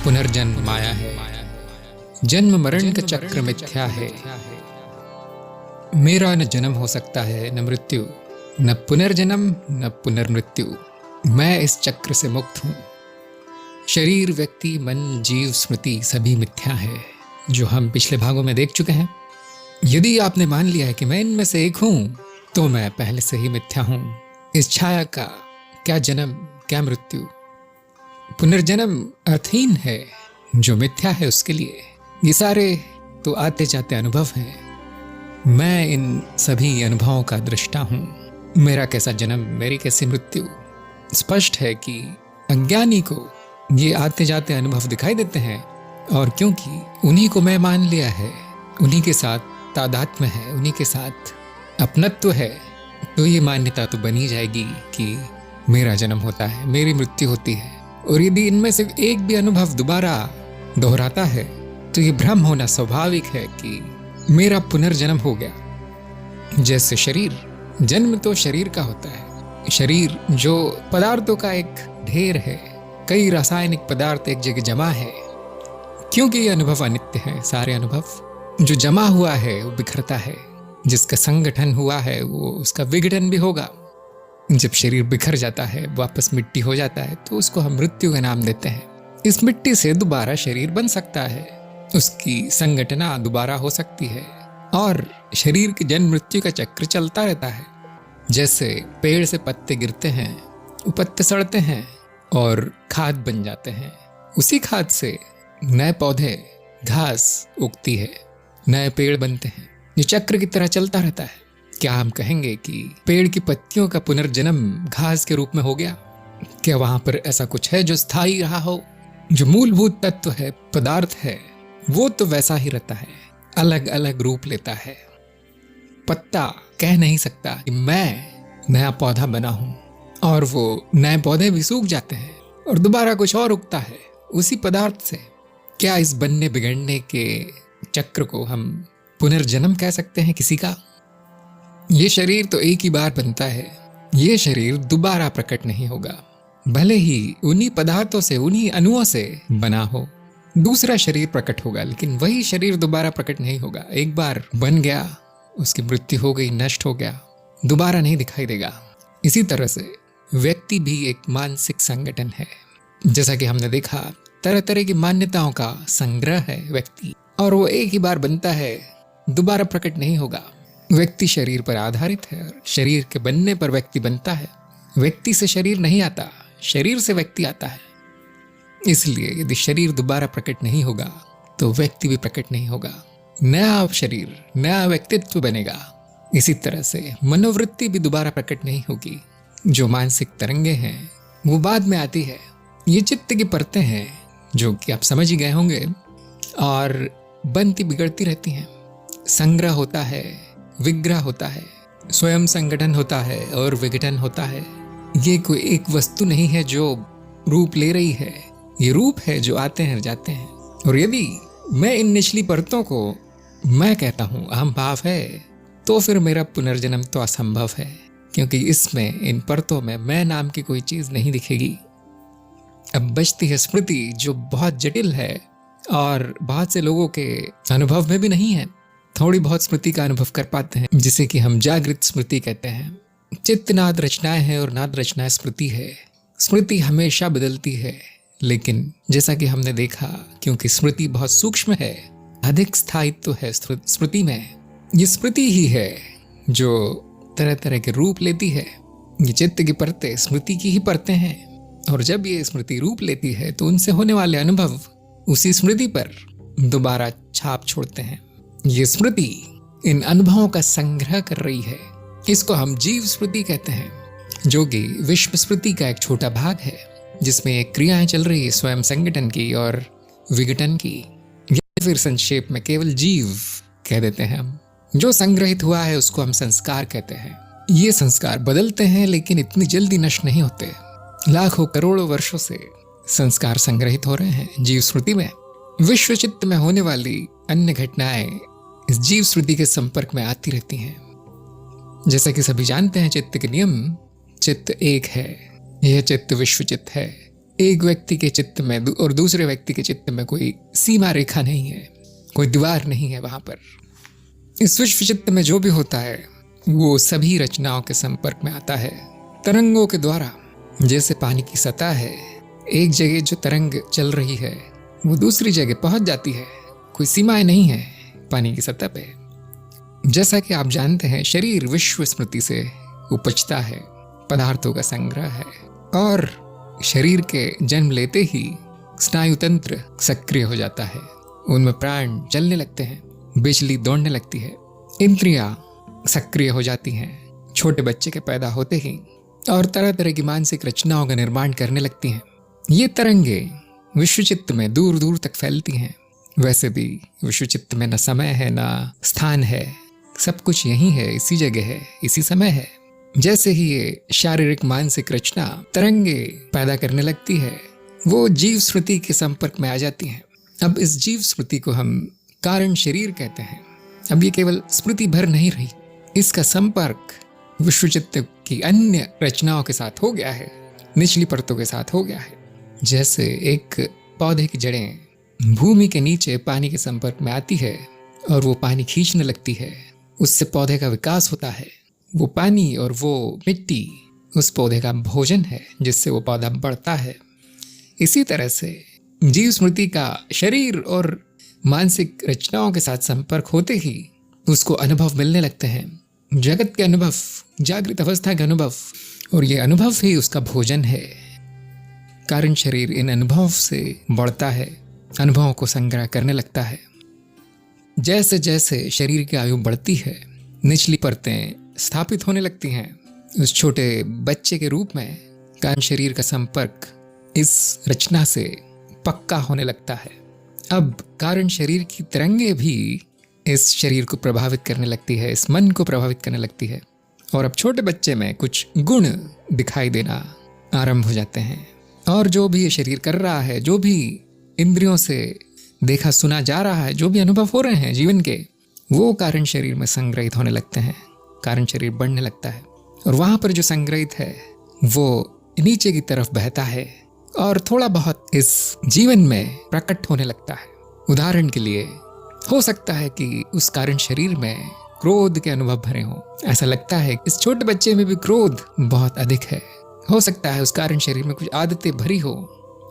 पुनर्जन्म माया है, जन्म मरण का चक्र मिथ्या है। मेरा न जन्म हो सकता है न मृत्यु, न पुनर्जन्म न पुनर्मृत्यु। मैं इस चक्र से मुक्त हूं। शरीर, व्यक्ति, मन, जीव, स्मृति सभी मिथ्या है, जो हम पिछले भागों में देख चुके हैं। यदि आपने मान लिया है कि मैं इनमें से एक हूं, तो मैं पहले से ही मिथ्या हूं। इस छाया का क्या जन्म, क्या मृत्यु। पुनर्जन्म अर्थहीन है, जो मिथ्या है उसके लिए। ये सारे तो आते जाते अनुभव हैं। मैं इन सभी अनुभवों का दृष्टा हूं। मेरा कैसा जन्म, मेरी कैसी मृत्यु। स्पष्ट है कि अज्ञानी को ये आते जाते अनुभव दिखाई देते हैं, और क्योंकि उन्हीं को मैं मान लिया है, उन्हीं के साथ तादात्म्य है, उन्हीं के साथ अपनत्व है, तो ये मान्यता तो बनी जाएगी कि मेरा जन्म होता है, मेरी मृत्यु होती है। और यदि इनमें से एक भी अनुभव दोबारा दोहराता है, तो ये भ्रम होना स्वाभाविक है कि मेरा पुनर्जन्म हो गया। जैसे शरीर, जन्म तो शरीर का होता है। शरीर जो पदार्थों का एक ढेर है, कई रासायनिक पदार्थ एक जगह जमा है। क्योंकि ये अनुभव अनित्य है, सारे अनुभव जो जमा हुआ है वो बिखरता है। जिसका संगठन हुआ है वो उसका विघटन भी होगा। जब शरीर बिखर जाता है, वापस मिट्टी हो जाता है, तो उसको हम मृत्यु का नाम देते हैं। इस मिट्टी से दोबारा शरीर बन सकता है, उसकी संगठना दोबारा हो सकती है, और शरीर की जन्म मृत्यु का चक्र चलता रहता है। जैसे पेड़ से पत्ते गिरते हैं, वो पत्ते सड़ते हैं और खाद बन जाते हैं। उसी खाद से नए पौधे, घास उगती है, नए पेड़ बनते हैं। ये चक्र की तरह चलता रहता है। क्या हम कहेंगे कि पेड़ की पत्तियों का पुनर्जन्म घास के रूप में हो गया? क्या वहां पर ऐसा कुछ है जो स्थायी रहा हो? जो मूलभूत तत्व है, पदार्थ है, वो तो वैसा ही रहता है, अलग अलग रूप लेता है। पत्ता कह नहीं सकता कि मैं नया पौधा बना हूं, और वो नए पौधे भी सूख जाते हैं और दोबारा कुछ और उगता है उसी पदार्थ से। क्या इस बनने बिगड़ने के चक्र को हम पुनर्जन्म कह सकते हैं किसी का? ये शरीर तो एक ही बार बनता है, ये शरीर दोबारा प्रकट नहीं होगा। भले ही उन्हीं पदार्थों से, उन्हीं अणुओं से बना हो, दूसरा शरीर प्रकट होगा, लेकिन वही शरीर दोबारा प्रकट नहीं होगा। एक बार बन गया, उसकी मृत्यु हो गई, नष्ट हो गया, दोबारा नहीं दिखाई देगा। इसी तरह से व्यक्ति भी एक मानसिक संगठन है। जैसा कि हमने देखा, तरह तरह की मान्यताओं का संग्रह है व्यक्ति, और वो एक ही बार बनता है, दोबारा प्रकट नहीं होगा। व्यक्ति शरीर पर आधारित है, और शरीर के बनने पर व्यक्ति बनता है। व्यक्ति से शरीर नहीं आता, शरीर से व्यक्ति आता है। इसलिए यदि शरीर दोबारा प्रकट नहीं होगा, तो व्यक्ति भी प्रकट नहीं होगा। नया शरीर, नया व्यक्तित्व बनेगा। इसी तरह से मनोवृत्ति भी दोबारा प्रकट नहीं होगी। जो मानसिक तरंगे हैं वो बाद में आती है। ये चित्त की परतें हैं, जो कि आप समझ ही गए होंगे, और बनती बिगड़ती रहती हैं। संग्रह होता है, विग्रह होता है, स्वयं संगठन होता है और विघटन होता है। ये कोई एक वस्तु नहीं है जो रूप ले रही है, ये रूप है जो आते हैं जाते हैं। और यदि मैं इन निचली परतों को मैं कहता हूं, अहम भाव है, तो फिर मेरा पुनर्जन्म तो असंभव है, क्योंकि इसमें, इन परतों में मैं नाम की कोई चीज नहीं दिखेगी। अब बचती है स्मृति, जो बहुत जटिल है और बहुत से लोगों के अनुभव में भी नहीं है। थोड़ी बहुत स्मृति का अनुभव कर पाते हैं, जिसे कि हम जागृत स्मृति कहते हैं। चित्त नाद रचनाएं है और नाद रचनाएं स्मृति है। स्मृति हमेशा बदलती है, लेकिन जैसा कि हमने देखा, क्योंकि स्मृति बहुत सूक्ष्म है, अधिक स्थायित्व है स्मृति में। ये स्मृति ही है जो तरह तरह के रूप लेती है। ये चित्त की परतें स्मृति की ही परतें हैं, और जब ये स्मृति रूप लेती है, तो उनसे होने वाले अनुभव उसी स्मृति पर दोबारा छाप छोड़ते हैं। ये स्मृति इन अनुभवों का संग्रह कर रही है। इसको हम जीव स्मृति कहते हैं, जो कि विश्व स्मृति का एक छोटा भाग है, जिसमें एक क्रियाएं चल रही है, स्वयं संगठन की और विघटन की। या फिर संक्षेप में केवल जीव कह देते हैं हम। जो संग्रहित हुआ है उसको हम संस्कार कहते हैं। ये संस्कार बदलते हैं, लेकिन इतनी जल्दी नष्ट नहीं होते। लाखों करोड़ों वर्षों से संस्कार संग्रहित हो रहे हैं जीव स्मृति में। विश्व चित्त में होने वाली अन्य घटनाएं इस जीव स्मृति के संपर्क में आती रहती हैं। जैसा कि सभी जानते हैं, चित्त के नियम, चित्त एक है, यह चित्त विश्व चित्त है। एक व्यक्ति के चित्त में और दूसरे व्यक्ति के चित्त में कोई सीमा रेखा नहीं है, कोई दीवार नहीं है। वहां पर इस विश्व चित्त में जो भी होता है वो सभी रचनाओं के संपर्क में आता है तरंगों के द्वारा। जैसे पानी की सतह है, एक जगह जो तरंग चल रही है वो दूसरी जगह पहुंच जाती है, कोई सीमाएं नहीं है पानी की सतह पे। जैसा कि आप जानते हैं, शरीर विश्व स्मृति से उपजता है, पदार्थों का संग्रह है, और शरीर के जन्म लेते ही स्नायु तंत्र सक्रिय हो जाता है, उनमें प्राण चलने लगते हैं, बिजली दौड़ने लगती है, इंद्रियां सक्रिय हो जाती हैं छोटे बच्चे के पैदा होते ही, और तरह तरह की मानसिक रचनाओं का निर्माण करने लगती हैं। ये तरंगे विश्वचित्त में दूर दूर तक फैलती हैं। वैसे भी विश्वचित्त में न समय है न स्थान है, सब कुछ यही है, इसी जगह है, इसी समय है। जैसे ही ये शारीरिक मानसिक रचना तरंगे पैदा करने लगती है, वो जीव स्मृति के संपर्क में आ जाती हैं। अब इस जीव स्मृति को हम कारण शरीर कहते हैं। अब ये केवल स्मृति भर नहीं रही, इसका संपर्क विश्वचित्त की अन्य रचनाओं के साथ हो गया है, निचली परतों के साथ हो गया है। जैसे एक पौधे की जड़ें भूमि के नीचे पानी के संपर्क में आती है और वो पानी खींचने लगती है, उससे पौधे का विकास होता है। वो पानी और वो मिट्टी उस पौधे का भोजन है, जिससे वो पौधा बढ़ता है। इसी तरह से जीव स्मृति का शरीर और मानसिक रचनाओं के साथ संपर्क होते ही उसको अनुभव मिलने लगते हैं, जगत के अनुभव, जागृत अवस्था के अनुभव, और ये अनुभव ही उसका भोजन है। कारण शरीर इन अनुभव से बढ़ता है, अनुभवों को संग्रह करने लगता है। जैसे जैसे शरीर की आयु बढ़ती है, निचली परतें स्थापित होने लगती हैं। उस छोटे बच्चे के रूप में कारण शरीर का संपर्क इस रचना से पक्का होने लगता है। अब कारण शरीर की तरंगे भी इस शरीर को प्रभावित करने लगती है, इस मन को प्रभावित करने लगती है, और अब छोटे बच्चे में कुछ गुण दिखाई देना आरंभ हो जाते हैं। और जो भी ये शरीर कर रहा है, जो भी इंद्रियों से देखा सुना जा रहा है, जो भी अनुभव हो रहे हैं जीवन के, वो कारण शरीर में संग्रहित होने लगते हैं। कारण शरीर बढ़ने लगता है और वहां पर जो संग्रहित है वो नीचे की तरफ बहता है और थोड़ा बहुत इस जीवन में प्रकट होने लगता है। उदाहरण के लिए हो सकता है कि उस कारण शरीर में क्रोध के अनुभव भरे हों। ऐसा लगता है इस छोटे बच्चे में भी क्रोध बहुत अधिक है। हो सकता है उस कारण शरीर में कुछ आदतें भरी हो,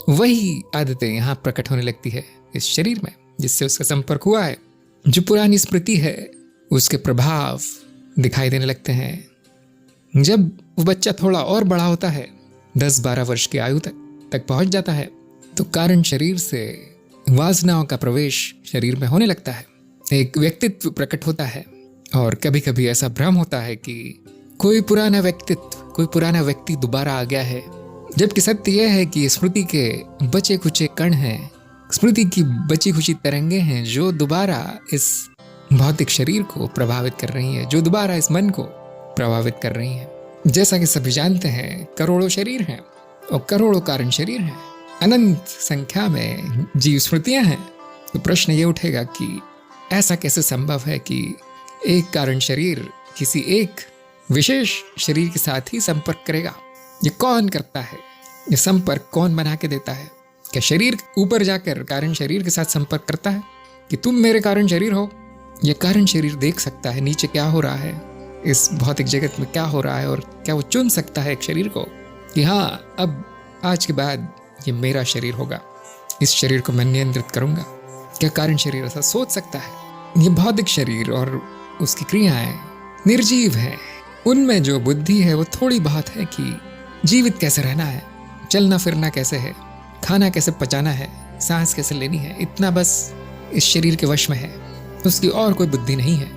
वही आदतें यहाँ प्रकट होने लगती है इस शरीर में, जिससे उसका संपर्क हुआ है। जो पुरानी स्मृति है उसके प्रभाव दिखाई देने लगते हैं। जब वो बच्चा थोड़ा और बड़ा होता है, 10-12 वर्ष की आयु तक पहुंच जाता है, तो कारण शरीर से वासनाओं का प्रवेश शरीर में होने लगता है। एक व्यक्तित्व प्रकट होता है और कभी कभी ऐसा भ्रम होता है कि कोई पुराना व्यक्ति दोबारा आ गया है, जबकि सत्य यह है कि स्मृति के बचे खुचे कण हैं, स्मृति की बची खुची तरंगे हैं जो दोबारा इस भौतिक शरीर को प्रभावित कर रही हैं, जो दोबारा इस मन को प्रभावित कर रही हैं। जैसा कि सभी जानते हैं, करोड़ों शरीर हैं और करोड़ों कारण शरीर हैं, अनंत संख्या में जीव स्मृतियां हैं। तो प्रश्न ये उठेगा कि ऐसा कैसे संभव है कि एक कारण शरीर किसी एक विशेष शरीर के साथ ही संपर्क करेगा? ये कौन करता है? ये संपर्क कौन बना के देता है? क्या शरीर ऊपर जाकर कारण शरीर के साथ संपर्क करता है कि तुम मेरे कारण शरीर हो? ये कारण शरीर देख सकता है नीचे क्या हो रहा है, इस भौतिक जगत में क्या हो रहा है, और क्या वो चुन सकता है एक शरीर को कि हाँ, अब आज के बाद ये मेरा शरीर होगा, इस शरीर को मैं नियंत्रित करूंगा? क्या कारण शरीर ऐसा सोच सकता है? ये भौतिक शरीर और उसकी क्रियाएं निर्जीव है। उनमें जो बुद्धि है वो थोड़ी बहुत है कि जीवित कैसे रहना है, चलना फिरना कैसे है, खाना कैसे पचाना है, सांस कैसे लेनी है, इतना बस इस शरीर के वश में है, उसकी और कोई बुद्धि नहीं है।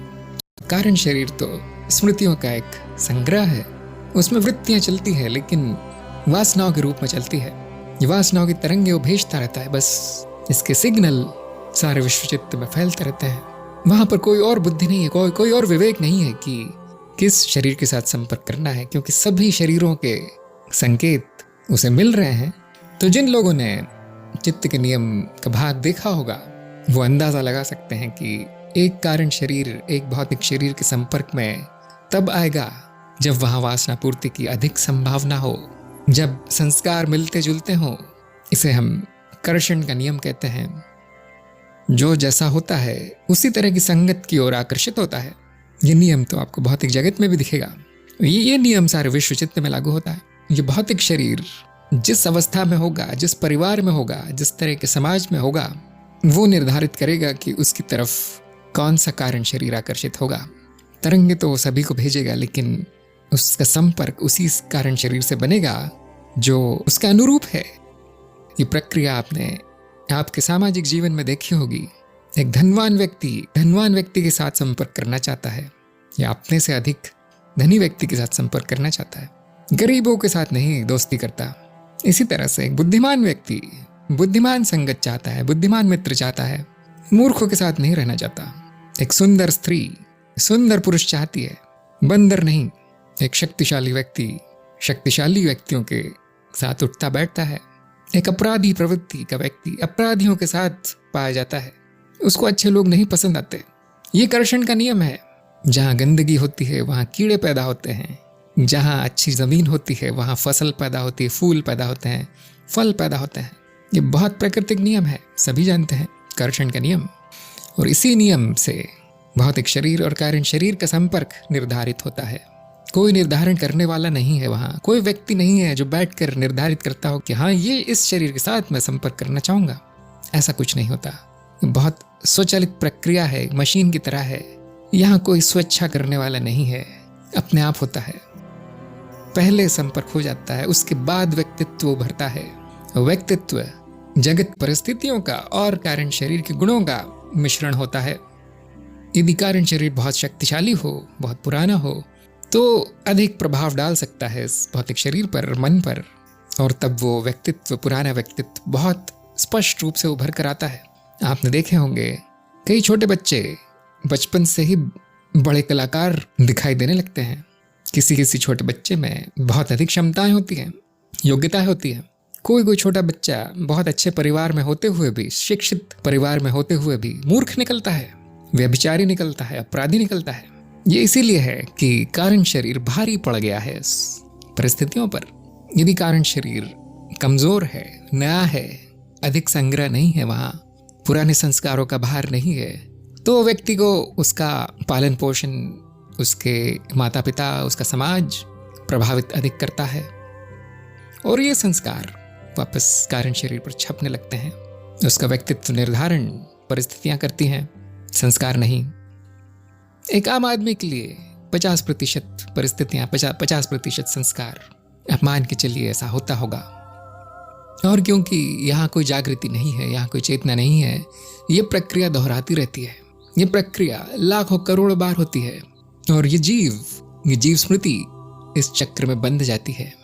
कारण शरीर तो स्मृतियों का एक संग्रह है, उसमें वृत्तियां चलती है लेकिन वासनाओं के रूप में चलती है। ये वासनाओं की तरंगे वो भेजता रहता है, बस इसके सिग्नल सारे विश्वचित्त में फैलते रहते हैं। वहां पर कोई और बुद्धि नहीं है, कोई और विवेक नहीं है कि किस शरीर के साथ संपर्क करना है, क्योंकि सभी शरीरों के संकेत उसे मिल रहे हैं। तो जिन लोगों ने चित्त के नियम का भाग देखा होगा वो अंदाजा लगा सकते हैं कि एक कारण शरीर एक भौतिक शरीर के संपर्क में तब आएगा जब वहां वासना पूर्ति की अधिक संभावना हो, जब संस्कार मिलते जुलते हों, इसे हम कर्षण का नियम कहते हैं। जो जैसा होता है उसी तरह की संगत की ओर आकर्षित होता है। ये नियम तो आपको भौतिक जगत में भी दिखेगा। ये नियम सारे विश्व चित्त में लागू होता है। ये भौतिक शरीर जिस अवस्था में होगा, जिस परिवार में होगा, जिस तरह के समाज में होगा, वो निर्धारित करेगा कि उसकी तरफ कौन सा कारण शरीर आकर्षित होगा। तरंगे तो सभी को भेजेगा, लेकिन उसका संपर्क उसी कारण शरीर से बनेगा जो उसका अनुरूप है। ये प्रक्रिया आपने आपके सामाजिक जीवन में देखी होगी। एक धनवान व्यक्ति के साथ संपर्क करना चाहता है या अपने से अधिक धनी व्यक्ति के साथ संपर्क करना चाहता है, गरीबों के साथ नहीं दोस्ती करता। इसी तरह से एक बुद्धिमान व्यक्ति बुद्धिमान संगत चाहता है, बुद्धिमान मित्र चाहता है, मूर्खों के साथ नहीं रहना चाहता। एक सुंदर स्त्री सुंदर पुरुष चाहती है, बंदर नहीं। एक शक्तिशाली व्यक्ति शक्तिशाली व्यक्तियों के साथ उठता बैठता है। एक अपराधी प्रवृत्ति का व्यक्ति अपराधियों के साथ पाया जाता है, उसको अच्छे लोग नहीं पसंद आते। ये कर्षण का नियम है। जहाँ गंदगी होती है वहाँ कीड़े पैदा होते हैं, जहाँ अच्छी जमीन होती है वहाँ फसल पैदा होती है, फूल पैदा होते हैं, फल पैदा होते हैं। ये बहुत प्राकृतिक नियम है, सभी जानते हैं कर्षण का नियम। और इसी नियम से भौतिक शरीर और कारण शरीर का संपर्क निर्धारित होता है। कोई निर्धारण करने वाला नहीं है वहाँ, कोई व्यक्ति नहीं है जो बैठकर निर्धारित करता हो कि हाँ ये इस शरीर के साथ मैं संपर्क करना चाहूँगा। ऐसा कुछ नहीं होता। बहुत स्वचालित प्रक्रिया है, मशीन की तरह है। यहाँ कोई स्वेच्छा करने वाला नहीं है, अपने आप होता है। पहले संपर्क हो जाता है, उसके बाद व्यक्तित्व उभरता है। व्यक्तित्व जगत परिस्थितियों का और कारण शरीर के गुणों का मिश्रण होता है। यदि कारण शरीर बहुत शक्तिशाली हो, बहुत पुराना हो, तो अधिक प्रभाव डाल सकता है इस भौतिक शरीर पर, मन पर, और तब वो व्यक्तित्व, पुराना व्यक्तित्व बहुत स्पष्ट रूप से उभर कर आता है। आपने देखे होंगे कई छोटे बच्चे बचपन से ही बड़े कलाकार दिखाई देने लगते हैं। किसी छोटे बच्चे में बहुत अधिक क्षमताएं होती हैं, योग्यताएं होती हैं। कोई छोटा बच्चा बहुत अच्छे परिवार में होते हुए भी, शिक्षित परिवार में होते हुए भी मूर्ख निकलता है, व्यभिचारी निकलता है, अपराधी निकलता है। ये इसीलिए है कि कारण शरीर भारी पड़ गया है इस परिस्थितियों पर। यदि कारण शरीर कमजोर है, नया है, अधिक संग्रह नहीं है, वहाँ पुराने संस्कारों का भार नहीं है, तो व्यक्ति को उसका पालन पोषण, उसके माता पिता, उसका समाज प्रभावित अधिक करता है। और ये संस्कार वापस कारण शरीर पर छपने लगते हैं। उसका व्यक्तित्व निर्धारण परिस्थितियां करती हैं, संस्कार नहीं। एक आम आदमी के लिए 50% परिस्थितियां, 50% संस्कार। आप मान के चलिए ऐसा होता होगा। और क्योंकि यहाँ कोई जागृति नहीं है, यहाँ कोई चेतना नहीं है, ये प्रक्रिया दोहराती रहती है। ये प्रक्रिया लाखों करोड़ों बार होती है और ये जीव स्मृति इस चक्र में बंध जाती है।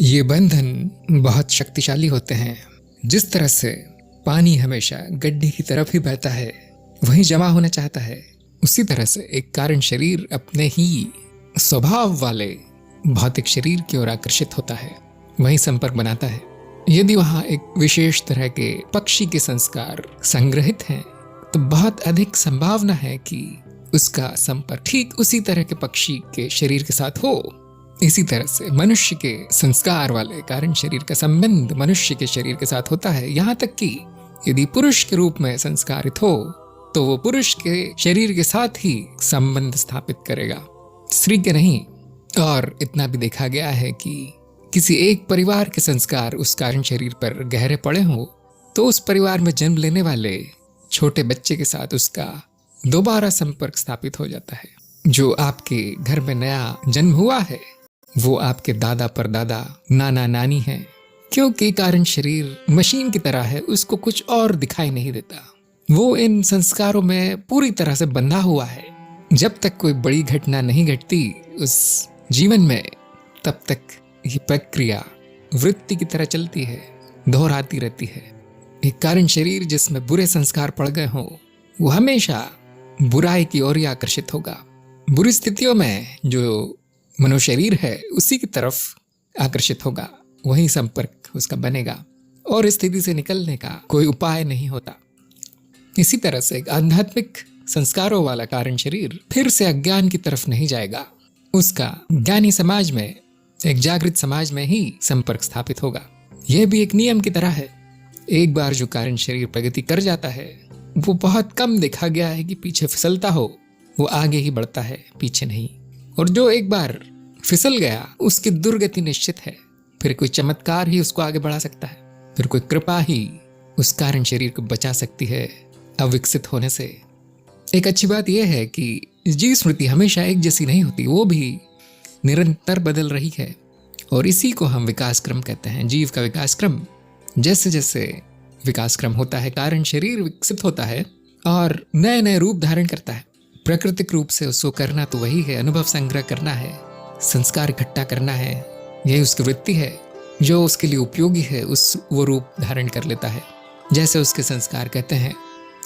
ये बंधन बहुत शक्तिशाली होते हैं। जिस तरह से पानी हमेशा गड्ढे की तरफ ही बहता है, वहीं जमा होना चाहता है, उसी तरह से एक कारण शरीर अपने ही स्वभाव वाले भौतिक शरीर की ओर आकर्षित होता है, वहीं संपर्क बनाता है। यदि वहां एक विशेष तरह के पक्षी के संस्कार संग्रहित हैं, तो बहुत अधिक संभावना है कि उसका संपर्क ठीक उसी तरह के पक्षी के शरीर के साथ हो। इसी तरह से मनुष्य के संस्कार वाले कारण शरीर का संबंध मनुष्य के शरीर के साथ होता है। यहाँ तक कि यदि पुरुष के रूप में संस्कारित हो, तो वो पुरुष के शरीर के साथ ही संबंध स्थापित करेगा, स्त्री के नहीं। और इतना भी देखा गया है कि किसी एक परिवार के संस्कार उस कारण शरीर पर गहरे पड़े हों, तो उस परिवार में जन्म लेने वाले छोटे बच्चे के साथ उसका दोबारा संपर्क स्थापित हो जाता है। जो आपके घर में नया जन्म हुआ है, वो आपके दादा परदादा, नाना नानी है। क्योंकि कारण शरीर मशीन की तरह है, उसको कुछ और दिखाई नहीं देता। वो इन संस्कारों में पूरी तरह से बंधा हुआ है। जब तक कोई बड़ी घटना नहीं घटती उस जीवन में, तब तक ये प्रक्रिया वृत्ति की तरह चलती है, दोहराती रहती है। एक कारण शरीर जिसमें बुरे संस्कार पड़ गए हों, वो हमेशा बुराई की ओर ही आकर्षित होगा। बुरी स्थितियों में जो मनोशरीर है उसी की तरफ आकर्षित होगा, वही संपर्क उसका बनेगा और इस स्थिति से निकलने का कोई उपाय नहीं होता। इसी तरह से एक आध्यात्मिक संस्कारों वाला कारण शरीर फिर से अज्ञान की तरफ नहीं जाएगा, उसका ज्ञानी समाज में, एक जागृत समाज में ही संपर्क स्थापित होगा। यह भी एक नियम की तरह है। एक बार जो कारण शरीर प्रगति कर जाता है वो बहुत कम देखा गया है कि पीछे फिसलता हो, वो आगे ही बढ़ता है, पीछे नहीं। और जो एक बार फिसल गया उसकी दुर्गति निश्चित है, फिर कोई चमत्कार ही उसको आगे बढ़ा सकता है, फिर कोई कृपा ही उस कारण शरीर को बचा सकती है अविकसित होने से। एक अच्छी बात यह है कि जीव स्मृति हमेशा एक जैसी नहीं होती, वो भी निरंतर बदल रही है, और इसी को हम विकास क्रम कहते हैं। जीव का विकास क्रम, जैसे जैसे विकास क्रम होता है कारण शरीर विकसित होता है और नए नए रूप धारण करता है। प्राकृतिक रूप से उसको करना तो वही है, अनुभव संग्रह करना है, संस्कार इकट्ठा करना है, यही उसकी वृत्ति है। जो उसके लिए उपयोगी है वो रूप धारण कर लेता है, जैसे उसके संस्कार कहते हैं,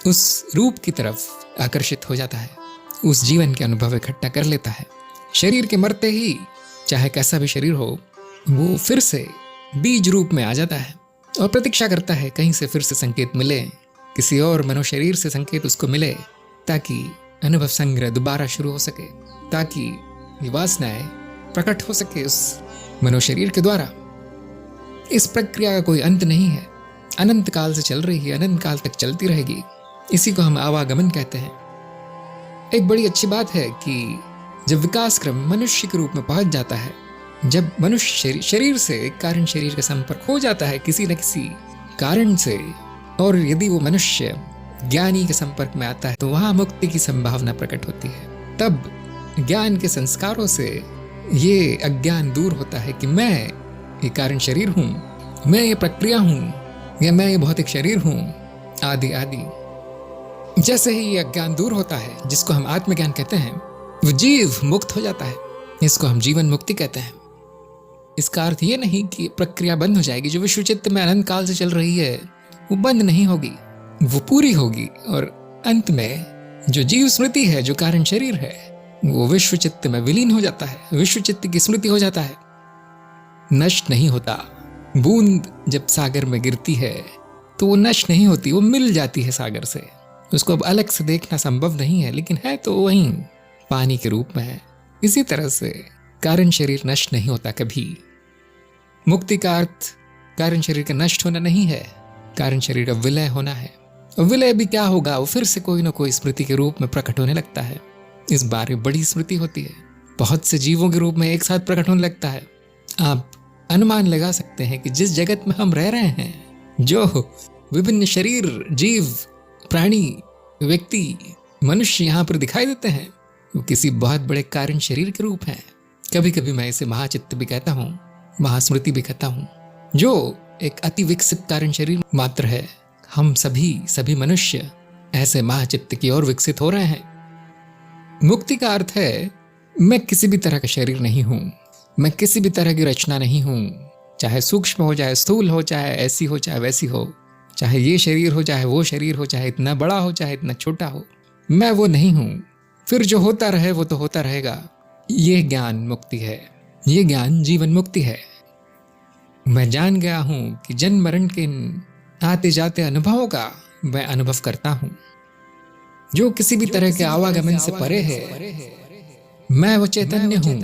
उस रूप की तरफ आकर्षित हो जाता है, उस जीवन के अनुभव इकट्ठा कर लेता है। शरीर के मरते ही चाहे कैसा भी शरीर हो, वो फिर से बीज रूप में आ जाता है और प्रतीक्षा करता है कहीं से फिर से संकेत मिले, किसी और मनुशरीर से संकेत उसको मिले, ताकि अनुभव संग्रह दोबारा शुरू हो सके, ताकि ये वासनाएं प्रकट हो सके उस मनुशरीर के द्वारा। इस प्रक्रिया का कोई अंत नहीं है, अनंत काल से चल रही है, अनंत काल तक चलती रहेगी। इसी को हम आवागमन कहते हैं। एक बड़ी अच्छी बात है कि जब विकास क्रम मनुष्य के रूप में पहुंच जाता है, जब मनुष्य शरीर से कारण शरीर का संपर्क हो जाता है किसी न किसी कारण से, और यदि वो मनुष्य ज्ञानी के संपर्क में आता है तो वहां मुक्ति की संभावना प्रकट होती है। तब ज्ञान के संस्कारों से ये अज्ञान दूर होता है कि मैं ये कारण शरीर हूं, मैं ये प्रक्रिया हूं, या मैं ये भौतिक शरीर हूं, आदि आदि। जैसे ही ये अज्ञान दूर होता है, जिसको हम आत्मज्ञान कहते हैं, वो जीव मुक्त हो जाता है। इसको हम जीवन मुक्ति कहते हैं। इसका अर्थ ये नहीं कि प्रक्रिया बंद हो जाएगी। जो विश्व चित्त में अनंत काल से चल रही है वो बंद नहीं होगी, वो पूरी होगी, और अंत में जो जीव स्मृति है, जो कारण शरीर है, वो विश्व चित्त में विलीन हो जाता है, विश्व चित्त की स्मृति हो जाता है, नष्ट नहीं होता। बूंद जब सागर में गिरती है तो वो नष्ट नहीं होती, वो मिल जाती है सागर से। उसको अब अलग से देखना संभव नहीं है, लेकिन है तो वहीं पानी के रूप में है। इसी तरह से कारण शरीर नष्ट नहीं होता कभी। मुक्ति का अर्थ कारण शरीर का नष्ट होना नहीं है, कारण शरीर का विलय होना है। और विलय भी क्या होगा, वो फिर से कोई ना कोई स्मृति के रूप में प्रकट होने लगता है। इस बार बड़ी स्मृति होती है, बहुत से जीवों के रूप में एक साथ प्रकट होने लगता है। आप अनुमान लगा सकते हैं कि जिस जगत में हम रह रहे हैं, जो विभिन्न शरीर, जीव, प्राणी, व्यक्ति, मनुष्य यहाँ पर दिखाई देते हैं, वो किसी बहुत बड़े कारण शरीर के रूप हैं। कभी कभी मैं इसे महाचित्त भी कहता हूँ, महास्मृति भी कहता हूँ, जो एक अति विकसित कारण शरीर मात्र है। हम सभी मनुष्य ऐसे महाचित्त की ओर विकसित हो रहे हैं। मुक्ति का अर्थ है मैं किसी भी तरह का शरीर नहीं हूं, मैं किसी भी तरह की रचना नहीं हूं, चाहे सूक्ष्म हो, चाहे स्थूल हो, चाहे ऐसी हो, चाहे वैसी हो, चाहे ये शरीर हो, चाहे वो शरीर हो, चाहे इतना बड़ा हो, चाहे इतना छोटा हो, मैं वो नहीं हूं। फिर जो होता रहे वो तो होता रहेगा। ये ज्ञान मुक्ति है, ये ज्ञान जीवन मुक्ति है। मैं जान गया हूं कि जन्म मरण के आते जाते अनुभवों का मैं अनुभव करता हूं, जो किसी भी तरह के आवागमन से परे है। मैं वो चैतन्य हूं